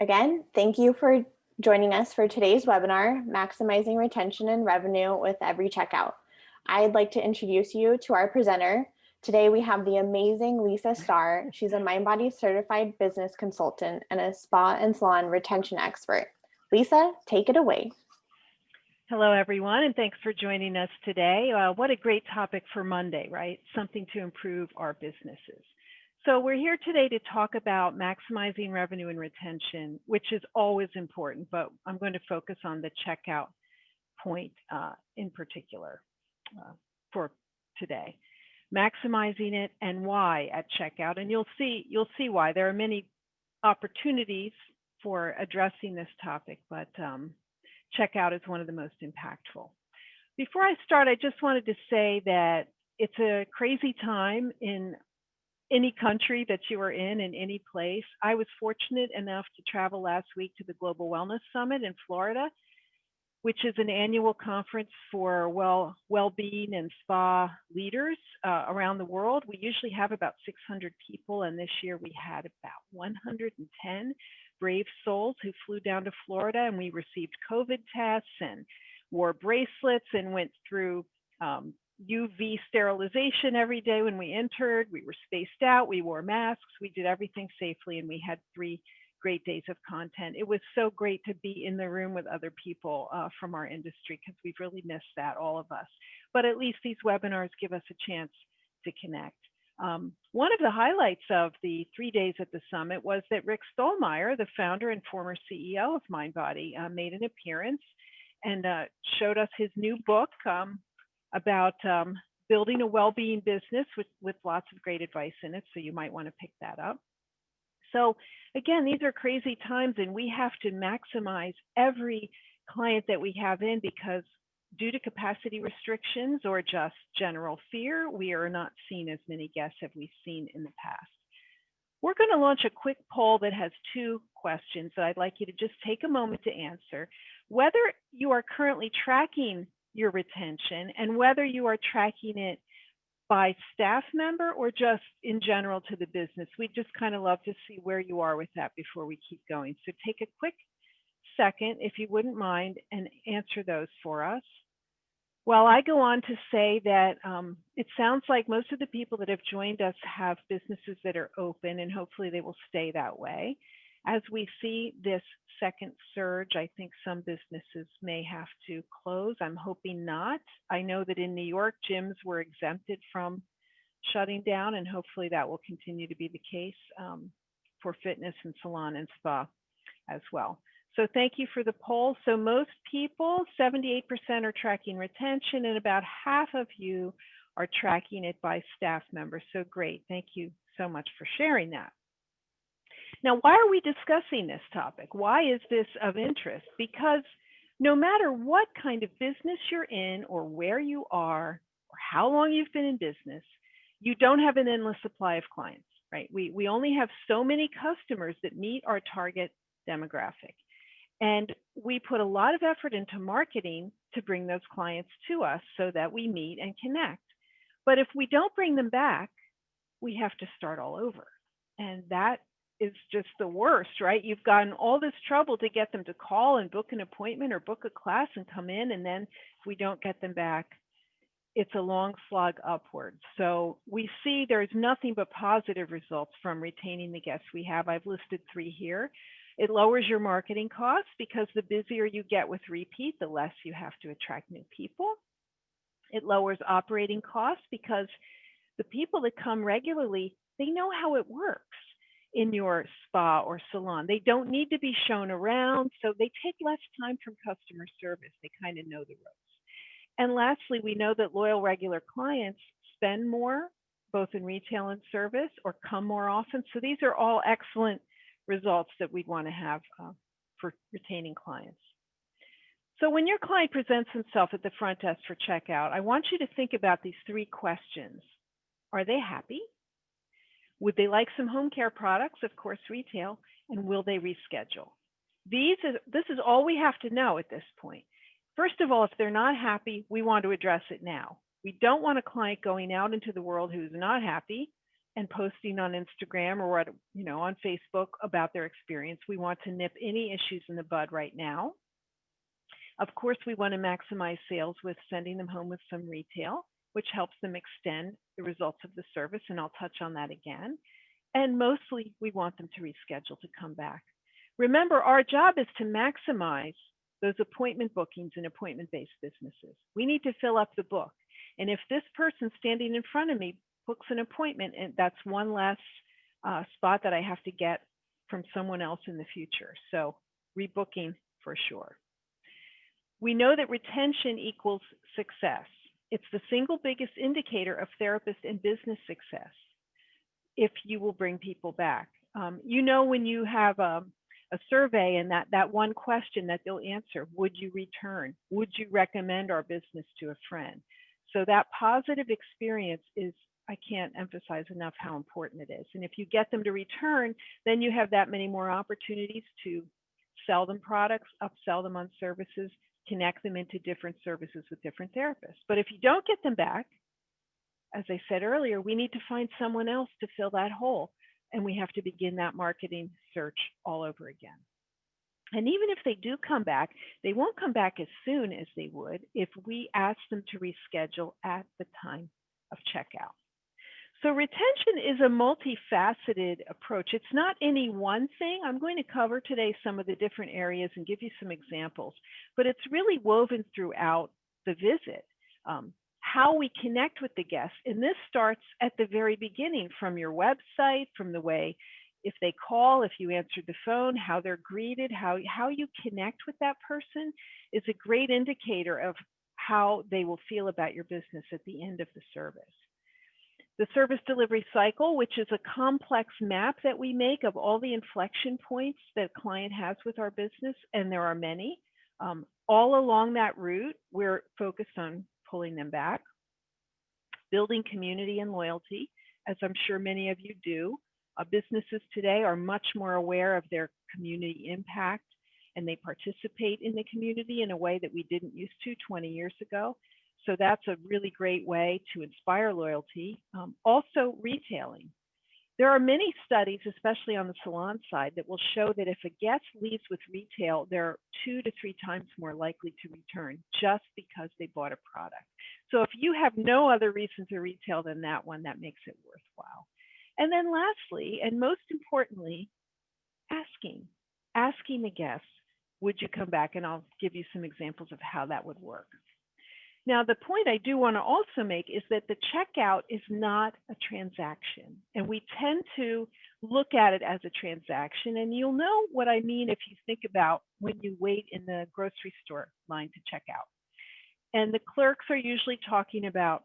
Again, thank you for joining us for today's webinar, Maximizing Retention and Revenue with Every Checkout. I'd like to introduce you to our presenter. Today we have the amazing Lisa Starr. She's a MindBody certified business consultant and a spa and salon retention expert. Lisa, take it away. Hello, everyone, and thanks for joining us today. What a great topic for Monday, right? Something to improve our businesses. So we're here today to talk about maximizing revenue and retention, which is always important, but I'm going to focus on the checkout point in particular for today. Maximizing it and why at checkout, and you'll see why. There are many opportunities for addressing this topic, but checkout is one of the most impactful. Before I start, I just wanted to say that it's a crazy time in any country that you are in any place. I was fortunate enough to travel last week to the Global Wellness Summit in Florida, which is an annual conference for well-being and spa leaders around the world. We usually have about 600 people, and this year we had about 110 brave souls who flew down to Florida, and we received COVID tests and wore bracelets and went through UV sterilization every day when we entered. We were spaced out, we wore masks, we did everything safely, and we had 3 great days of content. It was so great to be in the room with other people from our industry, because we've really missed that, all of us. But at least these webinars give us a chance to connect. One of the highlights of the 3 days at the summit was that Rick Stolmeyer, the founder and former CEO of MindBody, made an appearance and showed us his new book about building a well-being business with lots of great advice in it, so you might want to pick that up. So again, these are crazy times, and we have to maximize every client that we have in, because due to capacity restrictions or just general fear, we are not seeing as many guests as we've seen in the past. We're going to launch a quick poll that has 2 questions that I'd like you to just take a moment to answer. Whether you are currently tracking your retention and whether you are tracking it by staff member or just in general to the business. We'd just kind of love to see where you are with that before we keep going. So take a quick second, if you wouldn't mind, and answer those for us. Well, I go on to say that it sounds like most of the people that have joined us have businesses that are open, and hopefully they will stay that way. As we see this second surge, I think some businesses may have to close. I'm hoping not. I know that in New York, gyms were exempted from shutting down, and hopefully that will continue to be the case for fitness and salon and spa as well. So thank you for the poll. So most people, 78% are tracking retention, and about half of you are tracking it by staff members. So great. Thank you so much for sharing that. Now, why are we discussing this topic? Why is this of interest? Because no matter what kind of business you're in, or where you are, or how long you've been in business, you don't have an endless supply of clients, right? We only have so many customers that meet our target demographic. And we put a lot of effort into marketing to bring those clients to us so that we meet and connect. But if we don't bring them back, we have to start all over. And that is just the worst, right? You've gotten all this trouble to get them to call and book an appointment or book a class and come in, and then if we don't get them back, it's a long slog upward. So we see there's nothing but positive results from retaining the guests we have. I've listed 3 here. It lowers your marketing costs, because the busier you get with repeat, the less you have to attract new people. It lowers operating costs, because the people that come regularly, they know how it works in your spa or salon. They don't need to be shown around, so they take less time from customer service. They kind of know the ropes. And lastly, we know that loyal regular clients spend more, both in retail and service, or come more often. So these are all excellent results that we want to have for retaining clients. So when your client presents himself at the front desk for checkout, I want you to think about these 3 questions. Are they happy? Would they like some home care products? Of course, retail. And will they reschedule? This is all we have to know at this point. First of all, if they're not happy, we want to address it now. We don't want a client going out into the world who's not happy and posting on Instagram or what, on Facebook about their experience. We want to nip any issues in the bud right now. Of course, we want to maximize sales with sending them home with some retail, which helps them extend the results of the service, and I'll touch on that again. And mostly, we want them to reschedule to come back. Remember, our job is to maximize those appointment bookings in appointment-based businesses. We need to fill up the book. And if this person standing in front of me books an appointment, and that's one less spot that I have to get from someone else in the future. So rebooking for sure. We know that retention equals success. It's the single biggest indicator of therapist and business success if you will bring people back. When you have a survey and that one question that they'll answer, would you return? Would you recommend our business to a friend? So that positive experience is, I can't emphasize enough how important it is. And if you get them to return, then you have that many more opportunities to sell them products, upsell them on services, connect them into different services with different therapists. But if you don't get them back, as I said earlier, we need to find someone else to fill that hole. And we have to begin that marketing search all over again. And even if they do come back, they won't come back as soon as they would if we ask them to reschedule at the time of checkout. So retention is a multifaceted approach. It's not any one thing. I'm going to cover today some of the different areas and give you some examples, but it's really woven throughout the visit. How we connect with the guests. And this starts at the very beginning, from your website, from the way, if they call, if you answer the phone, how they're greeted, how you connect with that person is a great indicator of how they will feel about your business at the end of the service. The service delivery cycle, which is a complex map that we make of all the inflection points that a client has with our business, and there are many. All along that route, we're focused on pulling them back, building community and loyalty, as I'm sure many of you do. Businesses today are much more aware of their community impact, and they participate in the community in a way that we didn't used to 20 years ago. So that's a really great way to inspire loyalty. Also, retailing. There are many studies, especially on the salon side, that will show that if a guest leaves with retail, they're 2 to 3 times more likely to return just because they bought a product. So if you have no other reason to retail than that one, that makes it worthwhile. And then lastly, and most importantly, asking the guests, would you come back? And I'll give you some examples of how that would work. Now, the point I do want to also make is that the checkout is not a transaction, and we tend to look at it as a transaction. And you'll know what I mean if you think about when you wait in the grocery store line to check out. And the clerks are usually talking about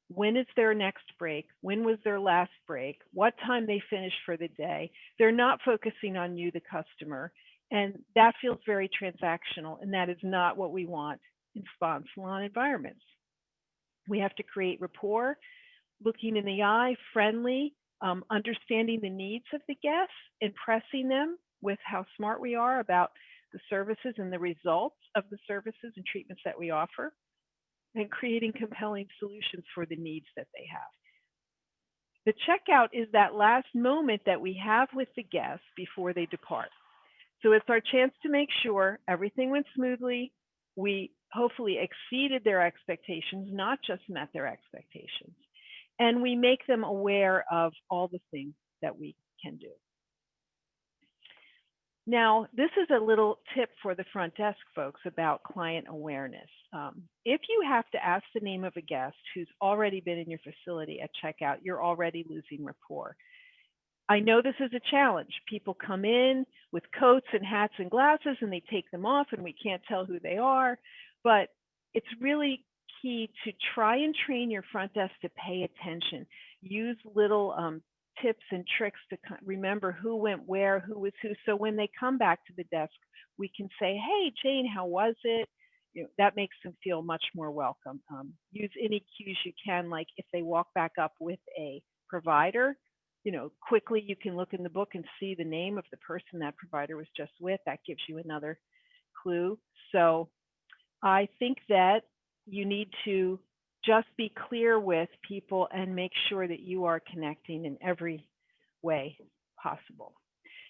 when is their next break, when was their last break, what time they finished for the day. They're not focusing on you, the customer, and that feels very transactional, and that is not what we want in spa and salon environments. We have to create rapport, looking in the eye, friendly, understanding the needs of the guests, impressing them with how smart we are about the services and the results of the services and treatments that we offer, and creating compelling solutions for the needs that they have. The checkout is that last moment that we have with the guests before they depart. So it's our chance to make sure everything went smoothly. We hopefully exceeded their expectations, not just met their expectations. And we make them aware of all the things that we can do. Now, this is a little tip for the front desk folks about client awareness. If you have to ask the name of a guest who's already been in your facility at checkout, you're already losing rapport. I know this is a challenge. People come in with coats and hats and glasses and they take them off and we can't tell who they are, but it's really key to try and train your front desk to pay attention. Use little tips and tricks to remember who went where, who was who. So when they come back to the desk, we can say, hey, Jane, how was it? That makes them feel much more welcome. Use any cues you can, like if they walk back up with a provider, quickly you can look in the book and see the name of the person that provider was just with. That gives you another clue. So I think that you need to just be clear with people and make sure that you are connecting in every way possible.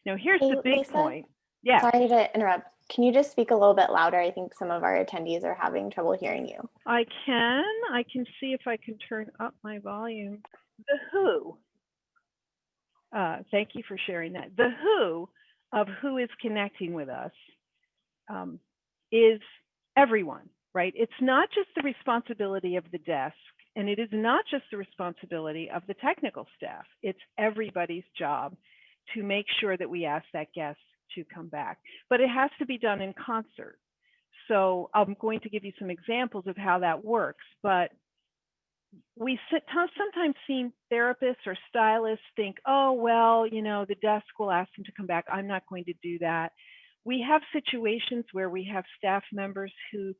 Now, here's Hey, the big Lisa, point. Yeah, sorry to interrupt. Can you just speak a little bit louder? I think some of our attendees are having trouble hearing you. I can. I can see if I can turn up my volume. The who, thank you for sharing that. The who of who is connecting with us is everyone, right? It's not just the responsibility of the desk, and it is not just the responsibility of the technical staff. It's everybody's job to make sure that we ask that guest to come back. But it has to be done in concert. So I'm going to give you some examples of how that works. But we sometimes see therapists or stylists think, oh, well, you know, the desk will ask them to come back. I'm not going to do that. We have situations where we have staff members who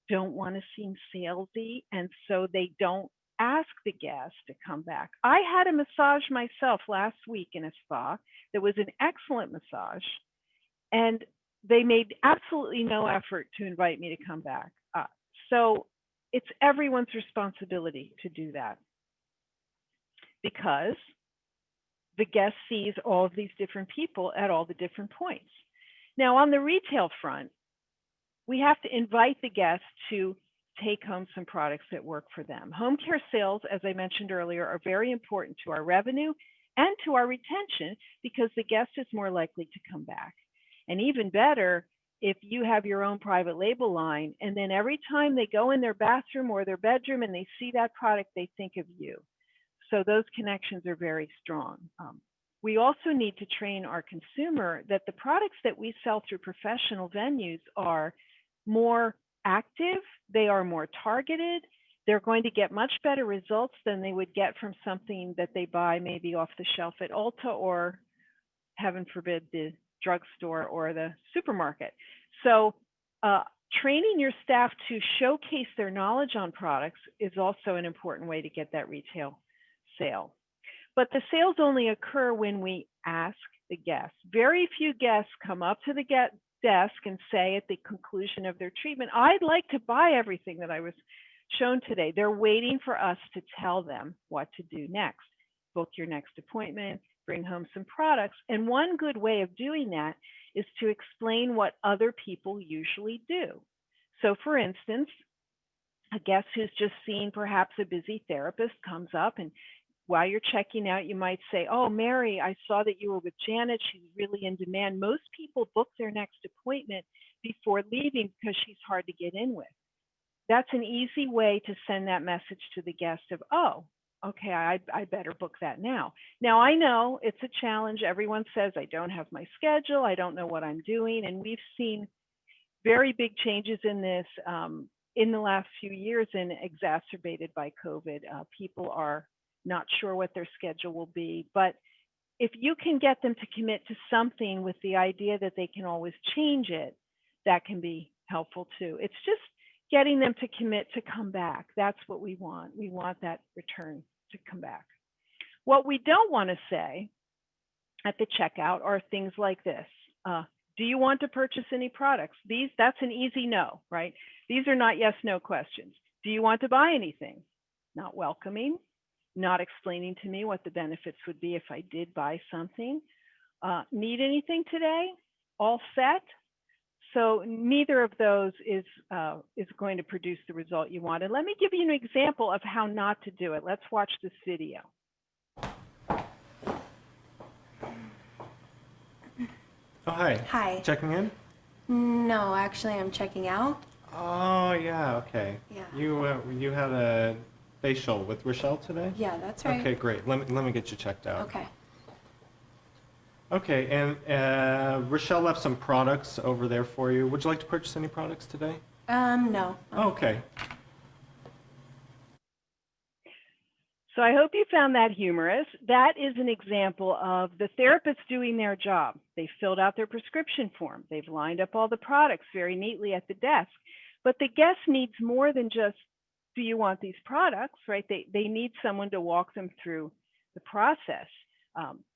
don't want to seem salesy, and so they don't ask the guest to come back. I had a massage myself last week in a spa that was an excellent massage, and they made absolutely no effort to invite me to come back. So it's everyone's responsibility to do that, because the guest sees all of these different people at all the different points. Now, on the retail front, we have to invite the guests to take home some products that work for them. Home care sales, as I mentioned earlier, are very important to our revenue and to our retention, because the guest is more likely to come back. And even better, if you have your own private label line, and then every time they go in their bathroom or their bedroom and they see that product, they think of you. So those connections are very strong. We also need to train our consumer that the products that we sell through professional venues are more active, they are more targeted, they're going to get much better results than they would get from something that they buy maybe off the shelf at Ulta, or heaven forbid, the drugstore or the supermarket. So training your staff to showcase their knowledge on products is also an important way to get that retail sale. But the sales only occur when we ask the guests. Very few guests come up to the desk and say at the conclusion of their treatment, I'd like to buy everything that I was shown today. They're waiting for us to tell them what to do next. Book your next appointment, bring home some products. And one good way of doing that is to explain what other people usually do. So for instance, a guest who's just seen perhaps a busy therapist comes up, and while you're checking out, you might say, oh, Mary, I saw that you were with Janet. She's really in demand. Most people book their next appointment before leaving because she's hard to get in with. That's an easy way to send that message to the guest of, oh, okay, I better book that now. Now, I know it's a challenge. Everyone says, I don't have my schedule. I don't know what I'm doing. And we've seen very big changes in this in the last few years, and exacerbated by COVID. People are not sure what their schedule will be. But if you can get them to commit to something with the idea that they can always change it, that can be helpful too. It's just getting them to commit to come back. That's what we want. We want that return to come back. What we don't want to say at the checkout are things like this. Do you want to purchase any products? That's an easy no, right? These are not yes, no questions. Do you want to buy anything? Not welcoming. Not explaining to me what the benefits would be if I did buy something. Need anything today? All set? So neither of those is going to produce the result you want. And let me give you an example of how not to do it. Let's watch this video. Oh, hi. Hi. Checking in? No, actually, I'm checking out. Oh, yeah, okay. Yeah. You had a facial with Rochelle today? Yeah, that's right. Okay, great. Let me get you checked out. Okay. Okay, and Rochelle left some products over there for you. Would you like to purchase any products today? No. Oh, okay. So I hope you found that humorous. That is an example of the therapist doing their job. They filled out their prescription form. They've lined up all the products very neatly at the desk. But the guest needs more than just, do you want these products, right? They need someone to walk them through the process.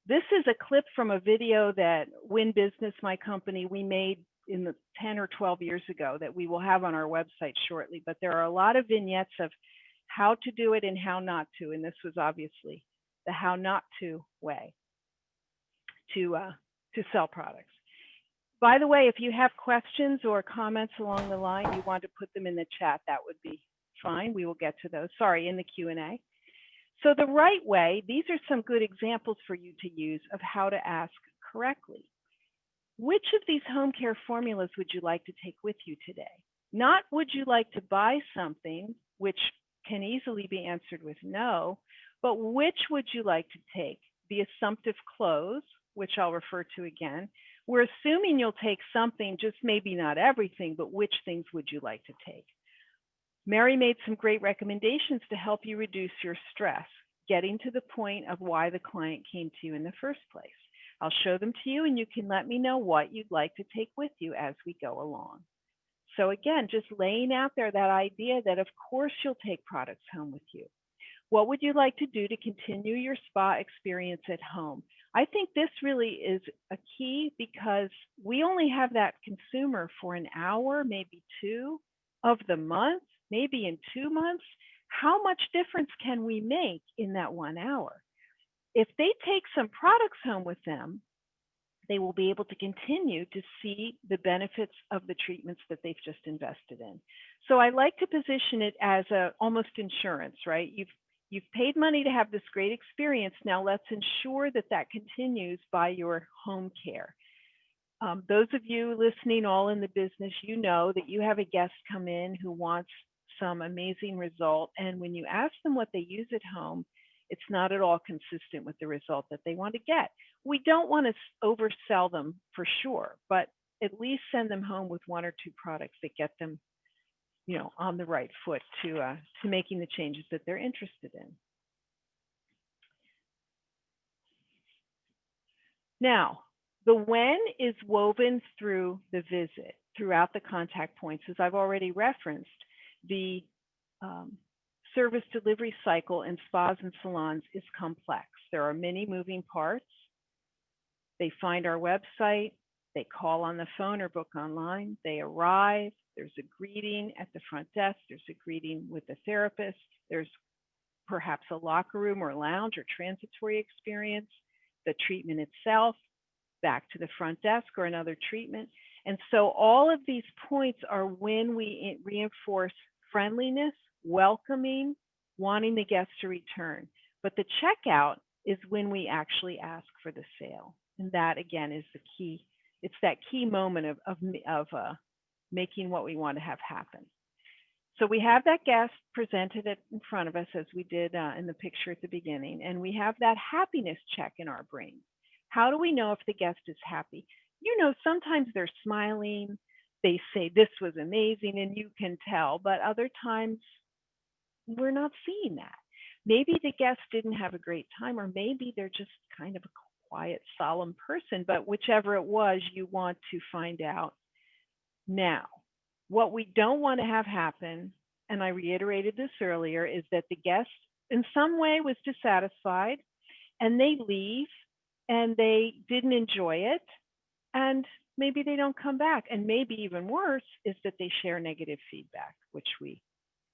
This is a clip from a video that Win Business, my company, we made in the 10 or 12 years ago that we will have on our website shortly. But there are a lot of vignettes of how to do it and how not to. And this was obviously the how not to way to sell products. By the way, if you have questions or comments along the line, you want to put them in the chat, that would be fine. We will get to those. Sorry, in the Q&A. So the right way, these are some good examples for you to use of how to ask correctly. Which of these home care formulas would you like to take with you today? Not would you like to buy something, which can easily be answered with no, but which would you like to take? The assumptive close, which I'll refer to again. We're assuming you'll take something, just maybe not everything, but which things would you like to take? Mary made some great recommendations to help you reduce your stress, getting to the point of why the client came to you in the first place. I'll show them to you and you can let me know what you'd like to take with you as we go along. So again, just laying out there that idea that of course you'll take products home with you. What would you like to do to continue your spa experience at home? I think this really is a key because we only have that consumer for an hour, maybe two of the month, maybe in 2 months. How much difference can we make in that 1 hour? If they take some products home with them, they will be able to continue to see the benefits of the treatments that they've just invested in. So I like to position it as almost insurance, right? You've paid money to have this great experience. Now let's ensure that that continues by your home care. Those of you listening all in the business, you know that you have a guest come in who wants some amazing result. And when you ask them what they use at home, it's not at all consistent with the result that they want to get. We don't want to oversell them for sure, but at least send them home with 1 or 2 products that get them, you know, on the right foot to making the changes that they're interested in. Now, the when is woven through the visit, throughout the contact points, as I've already referenced. The service delivery cycle in spas and salons is complex. There are many moving parts. They find our website, they call on the phone or book online, they arrive, there's a greeting at the front desk, there's a greeting with the therapist, there's perhaps a locker room or lounge or transitory experience, the treatment itself, back to the front desk or another treatment. And so all of these points are when we reinforce friendliness, welcoming, wanting the guest to return. But the checkout is when we actually ask for the sale. And that again is the key. It's that key moment of making what we want to have happen. So we have that guest presented in front of us as we did in the picture at the beginning, and we have that happiness check in our brain. How do we know if the guest is happy? You know, sometimes they're smiling, they say this was amazing and you can tell, but other times we're not seeing that. Maybe the guest didn't have a great time, or maybe they're just kind of a quiet, solemn person, but whichever it was, you want to find out. Now, what we don't want to have happen, and I reiterated this earlier, is that the guest in some way was dissatisfied and they leave and they didn't enjoy it and maybe they don't come back. And maybe even worse is that they share negative feedback, which we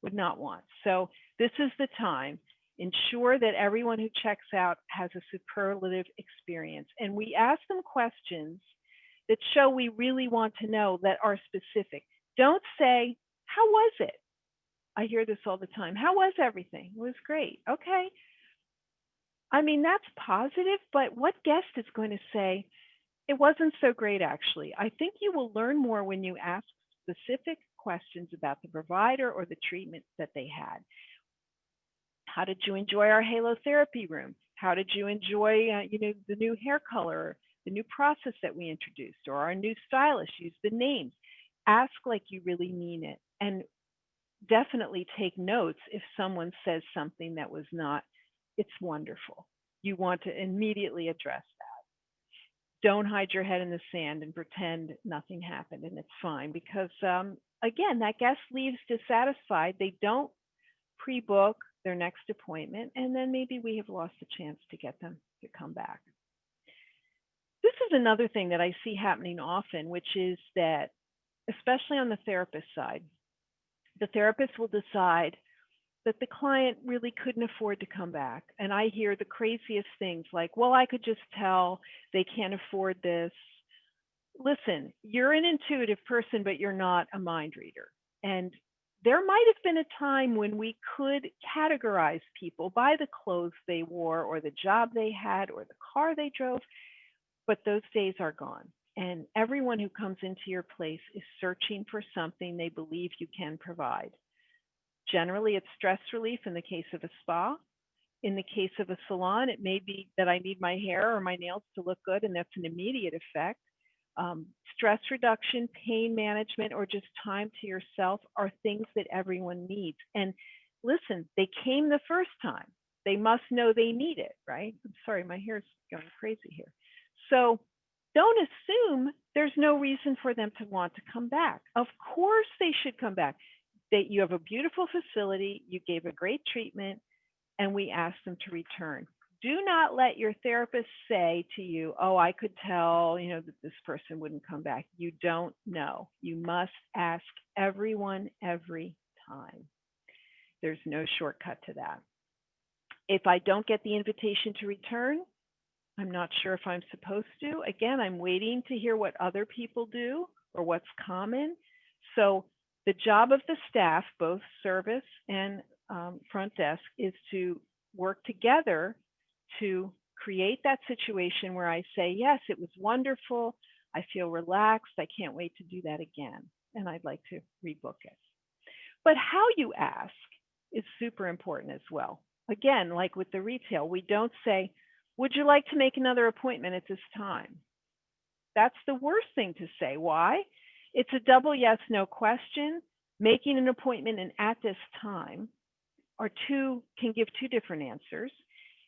would not want. So this is the time. Ensure that everyone who checks out has a superlative experience. And we ask them questions that show we really want to know, that are specific. Don't say, how was it? I hear this all the time. How was everything? It was great. Okay. I mean, that's positive, but what guest is going to say, it wasn't so great, actually? I think you will learn more when you ask specific questions about the provider or the treatment that they had. How did you enjoy our Halo therapy room? How did you enjoy, the new hair color, the new process that we introduced, or our new stylist? Use the names. Ask like you really mean it, and definitely take notes if someone says something that was not, it's wonderful. You want to immediately address that. Don't hide your head in the sand and pretend nothing happened and it's fine, because again, that guest leaves dissatisfied. They don't pre-book their next appointment, and then maybe we have lost the chance to get them to come back. This is another thing that I see happening often, which is that, especially on the therapist side, the therapist will decide that the client really couldn't afford to come back. And I hear the craziest things like, well, I could just tell they can't afford this. Listen, you're an intuitive person, but you're not a mind reader. And there might have been a time when we could categorize people by the clothes they wore or the job they had or the car they drove, but those days are gone. And everyone who comes into your place is searching for something they believe you can provide. Generally, it's stress relief in the case of a spa. In the case of a salon, it may be that I need my hair or my nails to look good, and that's an immediate effect. Stress reduction, pain management, or just time to yourself are things that everyone needs. And listen, they came the first time. They must know they need it, right? I'm sorry, my hair's going crazy here. So don't assume there's no reason for them to want to come back. Of course they should come back. You have a beautiful facility, you gave a great treatment, and we asked them to return. Do not let your therapist say to you, oh, I could tell, that this person wouldn't come back. You don't know. You must ask everyone every time. There's no shortcut to that. If I don't get the invitation to return, I'm not sure if I'm supposed to. Again, I'm waiting to hear what other people do or what's common. So the job of the staff, both service and front desk, is to work together to create that situation where I say, yes, it was wonderful. I feel relaxed. I can't wait to do that again. And I'd like to rebook it. But how you ask is super important as well. Again, like with the retail, we don't say, would you like to make another appointment at this time? That's the worst thing to say. Why? It's a double yes, no question. Making an appointment and at this time can give two different answers.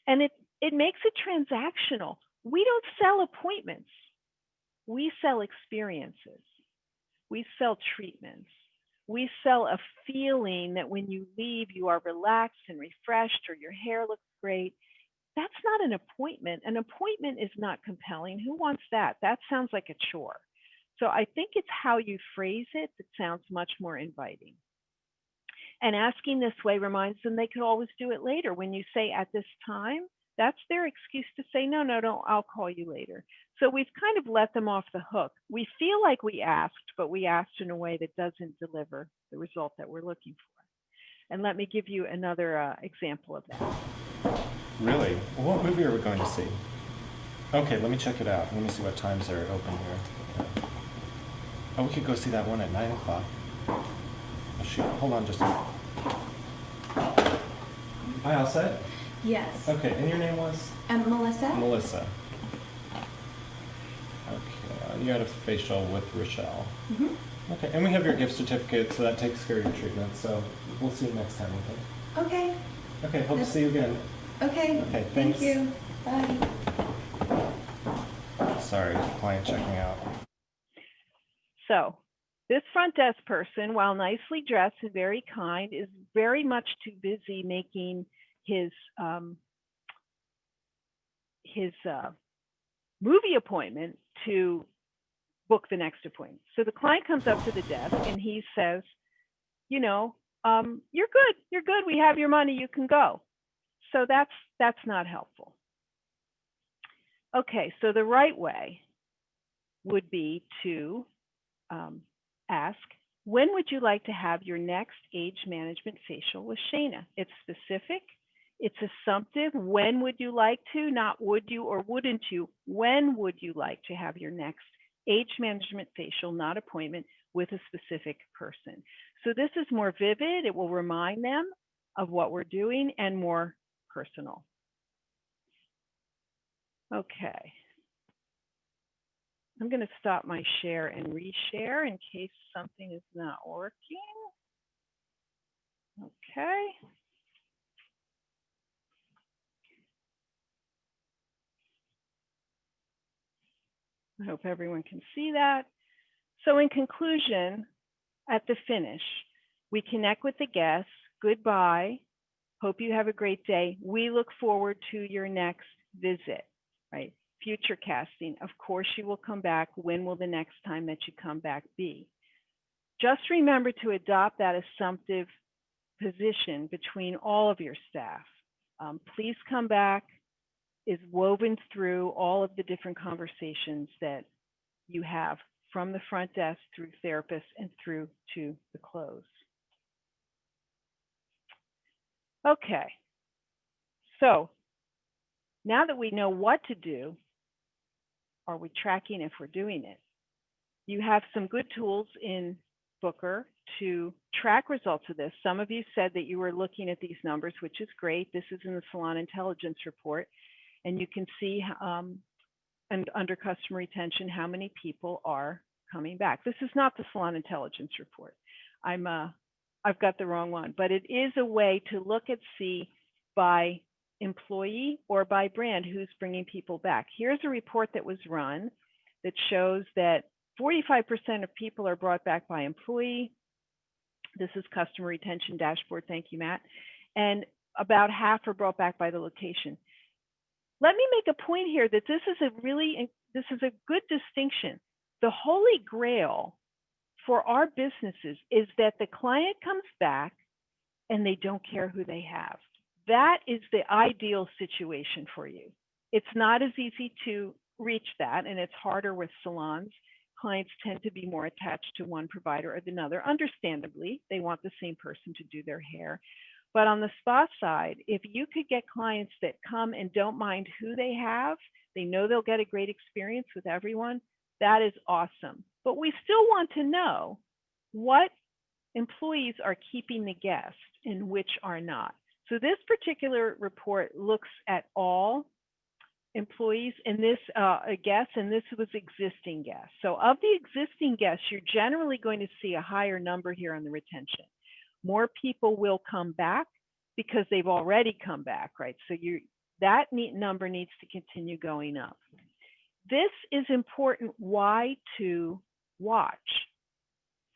And it makes it transactional. We don't sell appointments. We sell experiences. We sell treatments. We sell a feeling that when you leave, you are relaxed and refreshed, or your hair looks great. That's not an appointment. An appointment is not compelling. Who wants that? That sounds like a chore. So I think it's how you phrase it that sounds much more inviting. And asking this way reminds them they could always do it later. When you say at this time, that's their excuse to say, no, I'll call you later. So we've kind of let them off the hook. We feel like we asked, but we asked in a way that doesn't deliver the result that we're looking for. And let me give you another example of that. Really? Well, what movie are we going to see? Okay, let me check it out. Let me see what times are open here. Oh, we could go see that one at 9 o'clock. Oh, shoot. Hold on just a minute. Hi, all set? Yes. Okay, and your name was? Melissa? Melissa. Okay, you had a facial with Rochelle. Mm-hmm. Okay, and we have your gift certificate, so that takes care of your treatment. So we'll see you next time, okay? Okay. Okay, hope to see you again. Okay. Okay, thanks. Thank you. Bye. Sorry, client checking out. So this front desk person, while nicely dressed and very kind, is very much too busy making his movie appointment to book the next appointment. So the client comes up to the desk and he says, you're good. We have your money. You can go. So that's not helpful. Okay, so the right way would be to ask, when would you like to have your next age management facial with Shana? It's specific, it's assumptive. When would you like to? Not would you or wouldn't you. When would you like to have your next age management facial, not appointment, with a specific person? So this is more vivid. It will remind them of what we're doing and more personal. Okay. I'm going to stop my share and reshare in case something is not working. Okay. I hope everyone can see that. So in conclusion, at the finish, we connect with the guests. Goodbye. Hope you have a great day. We look forward to your next visit, right? Future casting. Of course, you will come back. When will the next time that you come back be? Just remember to adopt that assumptive position between all of your staff. Please come back is woven through all of the different conversations that you have from the front desk through therapists and through to the close. Okay, so now that we know what to do, are we tracking if we're doing it? You have some good tools in Booker to track results of this. Some of you said that you were looking at these numbers, which is great. This is in the Salon Intelligence Report, and you can see and under customer retention how many people are coming back. This is not the Salon Intelligence Report. I've got the wrong one, but it is a way to look and see by employee or by brand who's bringing people back. Here's a report that was run that shows that 45% of people are brought back by employee. This is customer retention dashboard. Thank you, Matt. And about half are brought back by the location. Let me make a point here that this is a good distinction. The holy grail for our businesses is that the client comes back and they don't care who they have. That is the ideal situation for you. It's not as easy to reach that, and it's harder with salons. Clients tend to be more attached to one provider or another. Understandably, they want the same person to do their hair. But on the spa side, if you could get clients that come and don't mind who they have, they know they'll get a great experience with everyone, that is awesome. But we still want to know what employees are keeping the guests and which are not. So this particular report looks at all employees and this guests, and this was existing guests. So of the existing guests, you're generally going to see a higher number here on the retention. More people will come back because they've already come back, right? So that number needs to continue going up. This is important why to watch.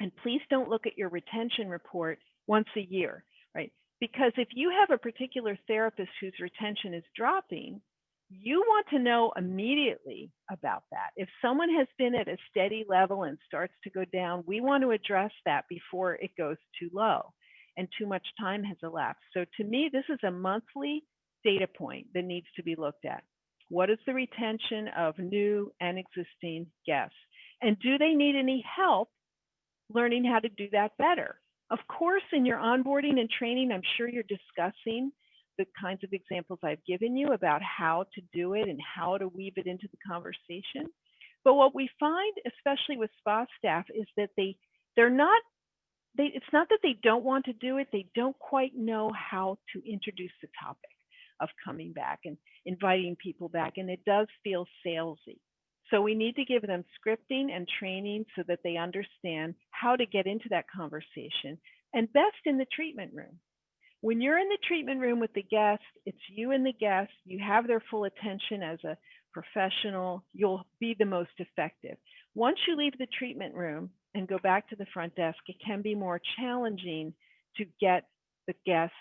And please don't look at your retention report once a year, right? Because if you have a particular therapist whose retention is dropping, you want to know immediately about that. If someone has been at a steady level and starts to go down, we want to address that before it goes too low and too much time has elapsed. So to me, this is a monthly data point that needs to be looked at. What is the retention of new and existing guests? And do they need any help learning how to do that better? Of course, in your onboarding and training, I'm sure you're discussing the kinds of examples I've given you about how to do it and how to weave it into the conversation. But what we find, especially with spa staff, is that it's not that they don't want to do it, they don't quite know how to introduce the topic of coming back and inviting people back, and it does feel salesy. So we need to give them scripting and training so that they understand how to get into that conversation, and best in the treatment room. When you're in the treatment room with the guest, it's you and the guest, you have their full attention as a professional, you'll be the most effective. Once you leave the treatment room and go back to the front desk, it can be more challenging to get the guest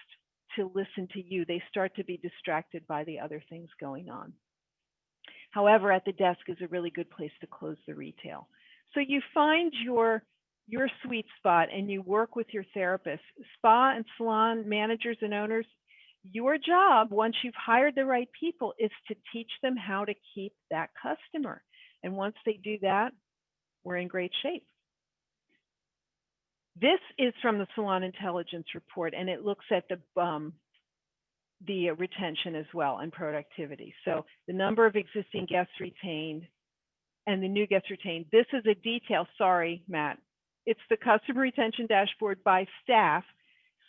to listen to you. They start to be distracted by the other things going on. However, at the desk is a really good place to close the retail. So you find your sweet spot and you work with your therapist. Spa and salon managers and owners, your job, once you've hired the right people, is to teach them how to keep that customer. And once they do that, we're in great shape. This is from the Salon Intelligence Report, and it looks at the retention as well and productivity. So the number of existing guests retained and the new guests retained. This is a detail, sorry, Matt. It's the customer retention dashboard by staff.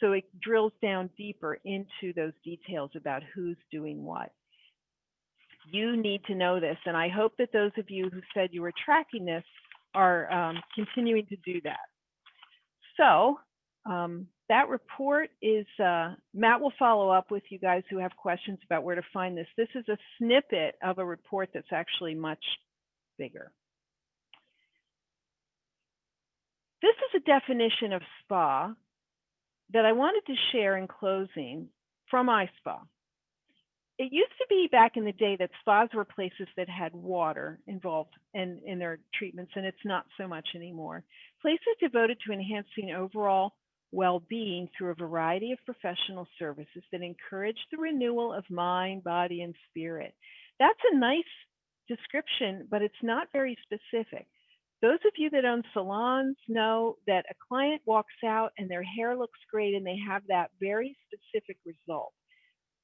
So it drills down deeper into those details about who's doing what. You need to know this. And I hope that those of you who said you were tracking this are continuing to do that. So that report is, Matt will follow up with you guys who have questions about where to find this. This is a snippet of a report that's actually much bigger. This is a definition of spa that I wanted to share in closing from iSpa. It used to be back in the day that spas were places that had water involved in their treatments, and it's not so much anymore. Places devoted to enhancing overall well-being through a variety of professional services that encourage the renewal of mind, body, and spirit. That's a nice description, but it's not very specific. Those of you that own salons know that a client walks out and their hair looks great and they have that very specific result.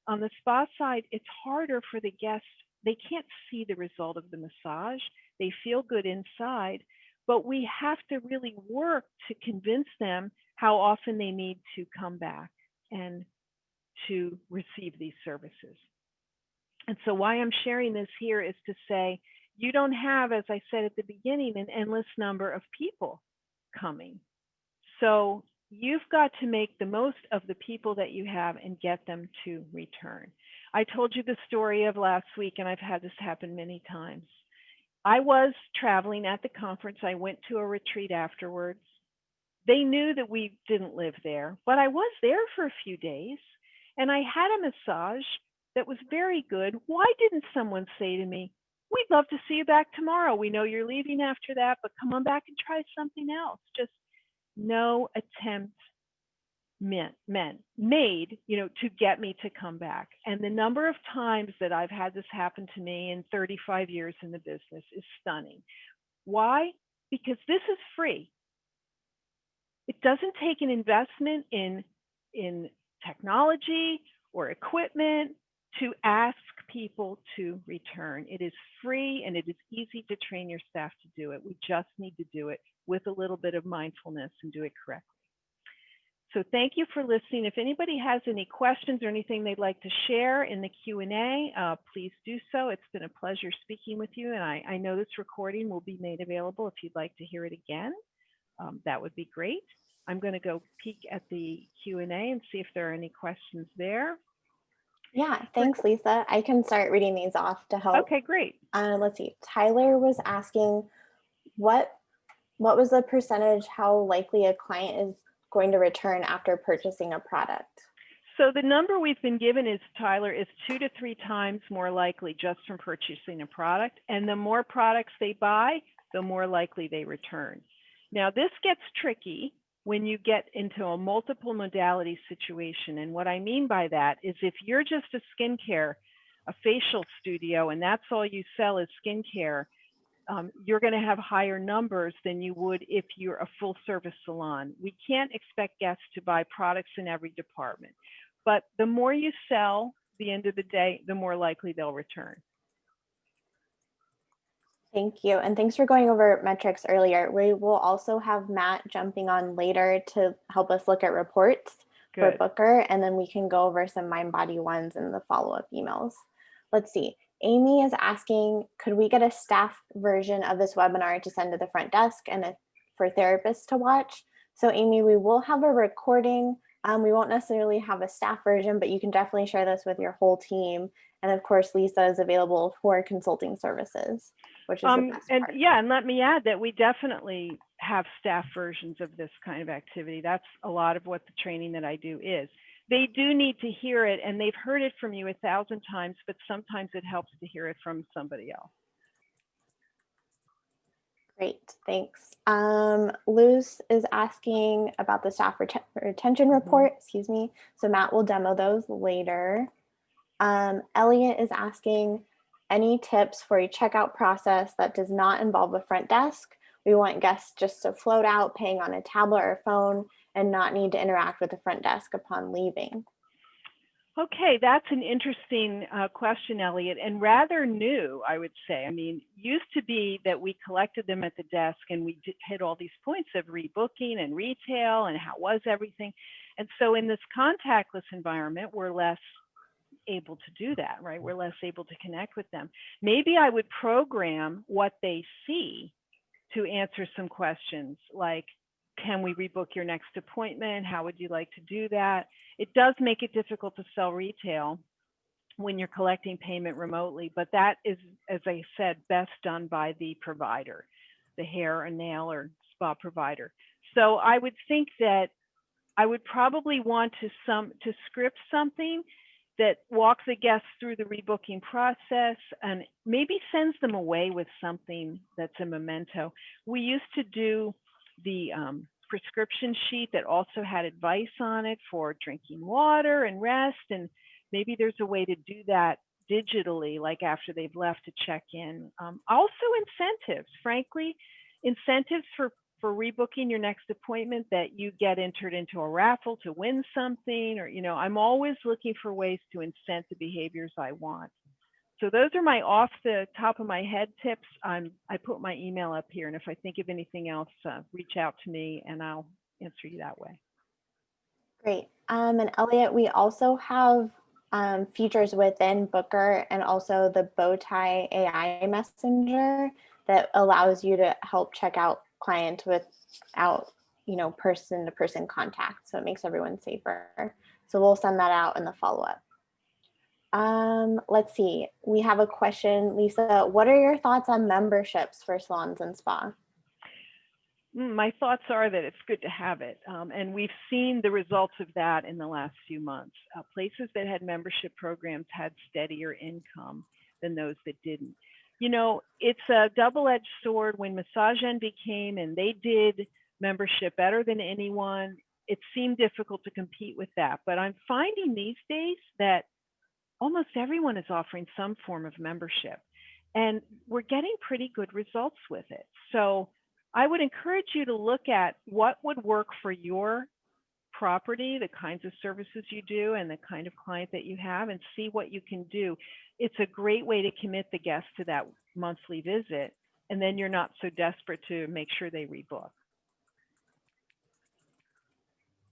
On the spa side, it's harder for the guests. They can't see the result of the massage. They feel good inside, but we have to really work to convince them how often they need to come back and to receive these services. And so why I'm sharing this here is to say, you don't have, as I said at the beginning, an endless number of people coming. So you've got to make the most of the people that you have and get them to return. I told you the story of last week, and I've had this happen many times. I was traveling at the conference. I went to a retreat afterwards. They knew that we didn't live there, but I was there for a few days, and I had a massage that was very good. Why didn't someone say to me, we'd love to see you back tomorrow. We know you're leaving after that, but come on back and try something else. Just no attempt made, to get me to come back. And the number of times that I've had this happen to me in 35 years in the business is stunning. Why? Because this is free. It doesn't take an investment in technology or equipment to ask people to return. It is free and it is easy to train your staff to do it. We just need to do it with a little bit of mindfulness and do it correctly. So thank you for listening. If anybody has any questions or anything they'd like to share in the Q&A, please do so. It's been a pleasure speaking with you, and I know this recording will be made available if you'd like to hear it again. That would be great. I'm going to go peek at the Q&A and see if there are any questions there. Yeah, thanks, Lisa. I can start reading these off to help. Okay, great. Let's see. Tyler was asking, what was the percentage how likely a client is going to return after purchasing a product? So the number we've been given is, Tyler, is 2 to 3 times more likely just from purchasing a product. And the more products they buy, the more likely they return. Now, this gets tricky when you get into a multiple modality situation. And what I mean by that is if you're just a skincare, a facial studio, and that's all you sell is skincare, you're going to have higher numbers than you would if you're a full service salon. We can't expect guests to buy products in every department, but the more you sell, at the end of the day, the more likely they'll return. Thank you. And thanks for going over metrics earlier. We will also have Matt jumping on later to help us look at reports for Booker, and then we can go over some mind body ones in the follow-up emails. Let's see. Amy is asking, could we get a staff version of this webinar to send to the front desk and for therapists to watch? So Amy, we will have a recording. We won't necessarily have a staff version, but you can definitely share this with your whole team. And of course, Lisa is available for consulting services, which is the best part. Yeah, and let me add that we definitely have staff versions of this kind of activity. That's a lot of what the training that I do is. They do need to hear it, and they've heard it from you 1,000 times, but sometimes it helps to hear it from somebody else. Great, thanks. Luz is asking about the staff retention report, excuse me. So Matt will demo those later. Elliot is asking, any tips for a checkout process that does not involve a front desk? We want guests just to float out, paying on a tablet or phone, and not need to interact with the front desk upon leaving. Okay, that's an interesting question, Elliot, and rather new, I would say. I mean, used to be that we collected them at the desk and we hit all these points of rebooking and retail and how was everything. And so in this contactless environment, we're less able to do that, right? We're less able to connect with them. Maybe I would program what they see to answer some questions like, can we rebook your next appointment? How would you like to do that? It does make it difficult to sell retail when you're collecting payment remotely, but that is, as I said, best done by the provider, the hair or nail or spa provider. So I would think that I would probably want to script something that walks the guests through the rebooking process and maybe sends them away with something that's a memento. We used to do the prescription sheet that also had advice on it for drinking water and rest. And maybe there's a way to do that digitally, like after they've left to check in. Also incentives, frankly, incentives for rebooking your next appointment, that you get entered into a raffle to win something, or, I'm always looking for ways to incent the behaviors I want. So those are my off the top of my head tips. I put my email up here, and if I think of anything else, reach out to me and I'll answer you that way. Great. And Elliot, we also have features within Booker and also the Bowtie AI Messenger that allows you to help check out clients without, person-to-person contact. So it makes everyone safer. So we'll send that out in the follow-up. Let's see. We have a question, Lisa. What are your thoughts on memberships for salons and spa? My thoughts are that it's good to have it. And we've seen the results of that in the last few months. Places that had membership programs had steadier income than those that didn't. It's a double-edged sword. When Massage Envy came and they did membership better than anyone, it seemed difficult to compete with that. But I'm finding these days that almost everyone is offering some form of membership, and we're getting pretty good results with it. So I would encourage you to look at what would work for your property, the kinds of services you do, and the kind of client that you have, and see what you can do. It's a great way to commit the guest to that monthly visit, and then you're not so desperate to make sure they rebook.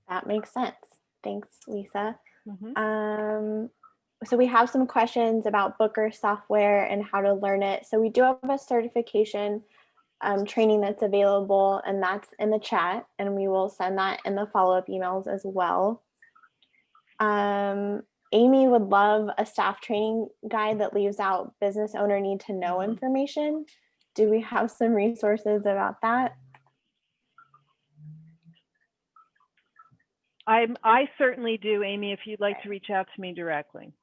That makes sense. Thanks, Lisa. Mm-hmm. So we have some questions about Booker software and how to learn it. So we do have a certification training that's available, and that's in the chat, and we will send that in the follow-up emails as well. Amy would love a staff training guide that leaves out business owner need to know information. Do we have some resources about that? I certainly do, Amy, if you'd like to reach out to me directly.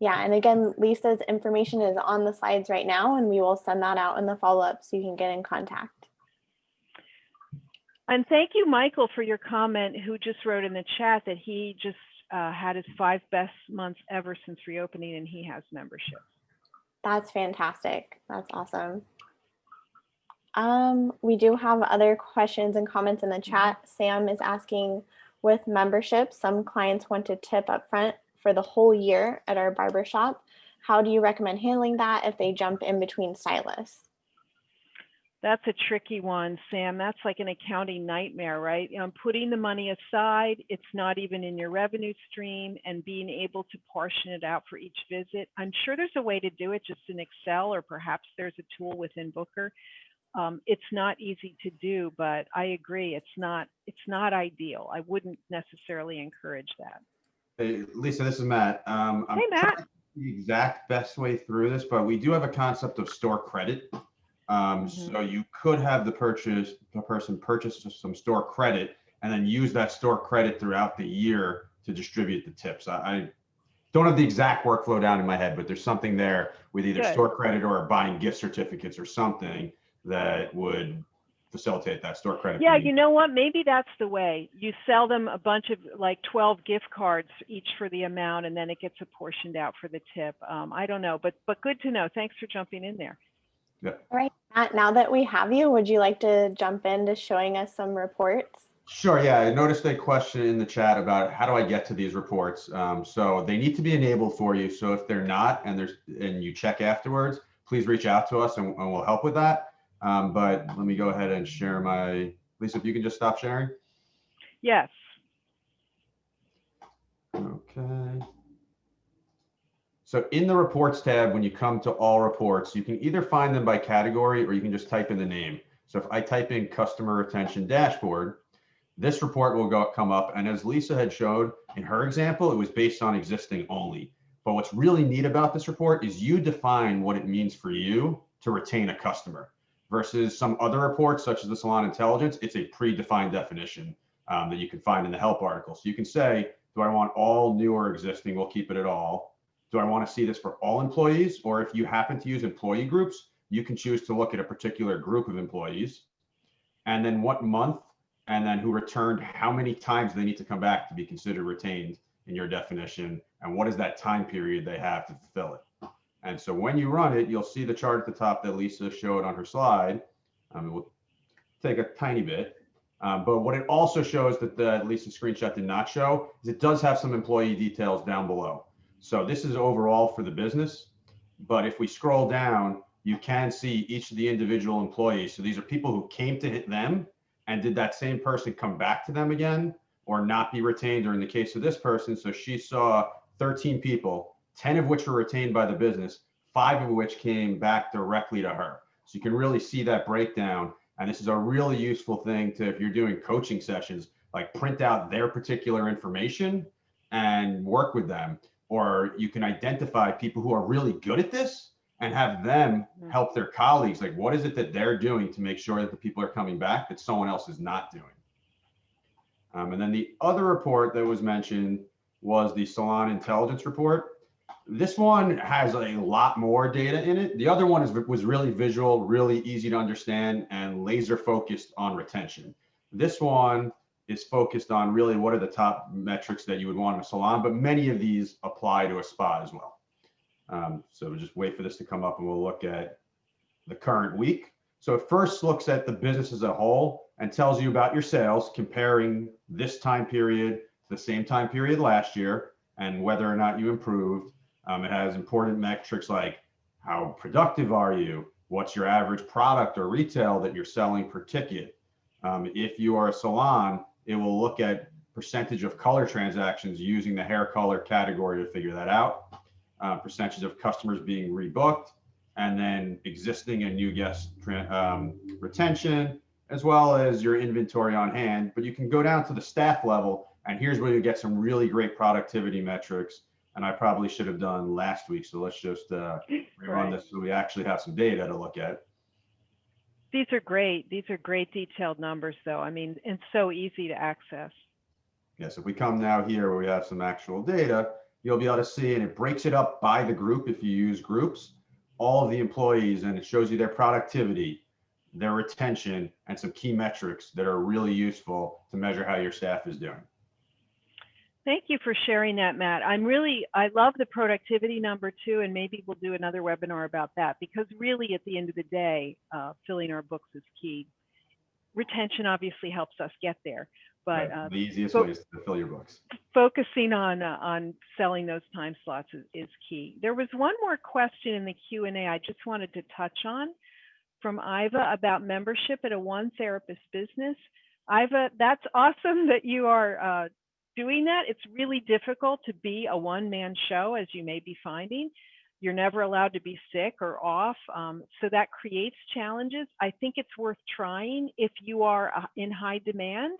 Yeah, and again, Lisa's information is on the slides right now, and we will send that out in the follow-up so you can get in contact. And thank you, Michael, for your comment, who just wrote in the chat that he just had his 5 best months ever since reopening, and he has membership. That's fantastic. That's awesome. We do have other questions and comments in the chat. Sam is asking, with membership, some clients want to tip up front for the whole year at our barbershop. How do you recommend handling that if they jump in between stylists? That's a tricky one, Sam. That's like an accounting nightmare, right? Putting the money aside, it's not even in your revenue stream, and being able to portion it out for each visit. I'm sure there's a way to do it just in Excel, or perhaps there's a tool within Booker. It's not easy to do, but I agree, it's not ideal. I wouldn't necessarily encourage that. Hey, Lisa, this is Matt. Hey, Matt. The exact best way through this, but we do have a concept of store credit. So you could have the person purchase some store credit and then use that store credit throughout the year to distribute the tips. I don't have the exact workflow down in my head, but there's something there with either store credit or buying gift certificates or something that would facilitate that store credit. Yeah, you know what? Maybe that's the way. You sell them a bunch of like 12 gift cards, each for the amount, and then it gets apportioned out for the tip. I don't know, but good to know. Thanks for jumping in there. Yeah. All right, Matt, now that we have you, would you like to jump into showing us some reports? Sure, yeah. I noticed a question in the chat about how do I get to these reports? So they need to be enabled for you. So if they're not, and you check afterwards, please reach out to us and we'll help with that. But let me go ahead and share my, Lisa, if you can just stop sharing. Yes. Okay. So in the reports tab, when you come to all reports, you can either find them by category or you can just type in the name. So if I type in customer retention dashboard, this report will come up. And as Lisa had showed in her example, it was based on existing only. But what's really neat about this report is you define what it means for you to retain a customer. Versus some other reports, such as the Salon Intelligence, it's a predefined definition that you can find in the help article. So you can say, do I want all new or existing? We'll keep it at all. Do I want to see this for all employees? Or if you happen to use employee groups, you can choose to look at a particular group of employees. And then what month and then who returned how many times they need to come back to be considered retained in your definition, and what is that time period they have to fulfill it. And so when you run it, you'll see the chart at the top that Lisa showed on her slide. It will take a tiny bit. But what it also shows that Lisa's screenshot did not show is it does have some employee details down below. So this is overall for the business. But if we scroll down, you can see each of the individual employees. So these are people who came to hit them, and did that same person come back to them again or not be retained? Or in the case of this person, so she saw 13 people, 10 of which were retained by the business, 5 of which came back directly to her. So you can really see that breakdown. And this is a really useful thing to, if you're doing coaching sessions, like print out their particular information and work with them. Or you can identify people who are really good at this and have them help their colleagues. Like, what is it that they're doing to make sure that the people are coming back that someone else is not doing? And then the other report that was mentioned was the Salon Intelligence Report. This one has a lot more data in it. The other one was really visual, really easy to understand, and laser focused on retention. This one is focused on really what are the top metrics that you would want in a salon, but many of these apply to a spa as well. So we'll just wait for this to come up and we'll look at the current week. So it first looks at the business as a whole and tells you about your sales, comparing this time period to the same time period last year and whether or not you improved. It has important metrics like how productive are you? What's your average product or retail that you're selling per ticket? If you are a salon, it will look at percentage of color transactions using the hair color category to figure that out. Percentage of customers being rebooked, and then existing and new guest retention, as well as your inventory on hand. But you can go down to the staff level, and here's where you get some really great productivity metrics. And I probably should have done last week, so let's just rerun this so we actually have some data to look at. These are great. These are great detailed numbers, though. I mean, it's so easy to access. Yes, if we come now here where we have some actual data, you'll be able to see, and it breaks it up by the group if you use groups, all of the employees, and it shows you their productivity, their retention, and some key metrics that are really useful to measure how your staff is doing. Thank you for sharing that, Matt. I love the productivity number too, and maybe we'll do another webinar about that, because really at the end of the day, filling our books is key. Retention obviously helps us get there, but right. The easiest way is to fill your books. Focusing on selling those time slots is key. There was one more question in the Q&A I just wanted to touch on from Iva about membership at a one therapist business. Iva, that's awesome that you are doing that. It's really difficult to be a one-man show, as you may be finding. You're never allowed to be sick or off. So that creates challenges. I think it's worth trying if you are in high demand.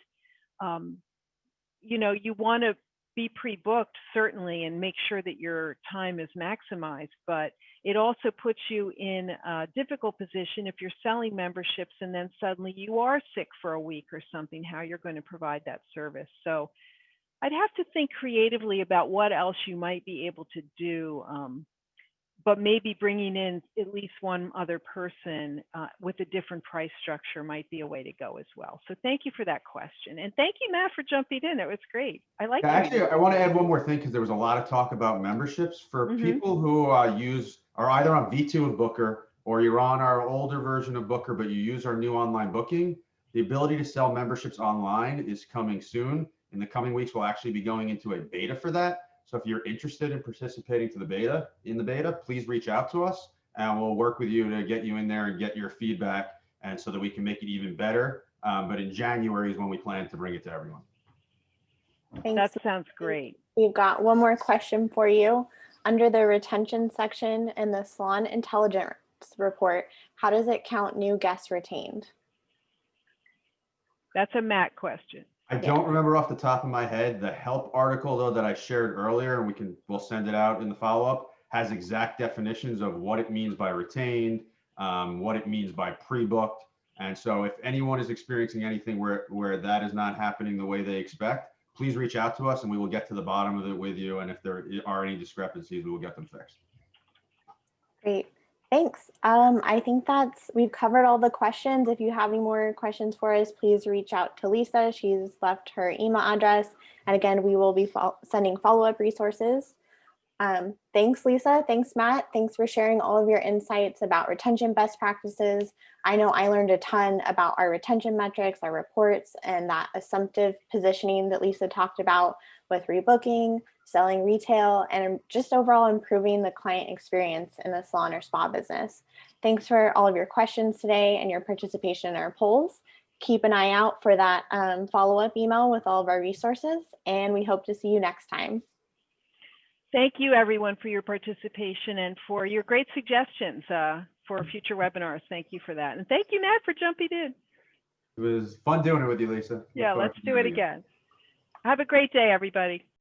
You know, you want to be pre-booked certainly and make sure that your time is maximized, but it also puts you in a difficult position if you're selling memberships and then suddenly you are sick for a week or something, how you're going to provide that service. So I'd have to think creatively about what else you might be able to do, but maybe bringing in at least one other person with a different price structure might be a way to go as well. So thank you for that question. And thank you, Matt, for jumping in. It was great. I like that. Actually, I want to add one more thing, because there was a lot of talk about memberships. For people who are either on V2 of Booker, or you're on our older version of Booker, but you use our new online booking, the ability to sell memberships online is coming soon. In the coming weeks, we'll actually be going into a beta for that. So if you're interested in participating in the beta, please reach out to us and we'll work with you to get you in there and get your feedback, and so that we can make it even better. But in January is when we plan to bring it to everyone. Thanks. That sounds great. We've got one more question for you. Under the retention section in the Salon Intelligence Report, how does it count new guests retained? That's a Matt question. I don't remember off the top of my head. The help article, though, that I shared earlier, and we'll send it out in the follow-up, has exact definitions of what it means by retained, what it means by pre-booked. And so if anyone is experiencing anything where that is not happening the way they expect, please reach out to us and we will get to the bottom of it with you. And if there are any discrepancies, we will get them fixed. Great. Thanks. I think we've covered all the questions. If you have any more questions for us, please reach out to Lisa. She's left her email address. And again, we will be sending follow-up resources. Thanks, Lisa. Thanks, Matt. Thanks for sharing all of your insights about retention best practices. I know I learned a ton about our retention metrics, our reports, and that assumptive positioning that Lisa talked about with rebooking, selling retail, and just overall improving the client experience in the salon or spa business. Thanks for all of your questions today and your participation in our polls. Keep an eye out for that follow-up email with all of our resources, and we hope to see you next time. Thank you, everyone, for your participation and for your great suggestions for future webinars. Thank you for that. And thank you, Matt, for jumping in. It was fun doing it with you, Lisa. Yeah, let's do it again. Have a great day, everybody.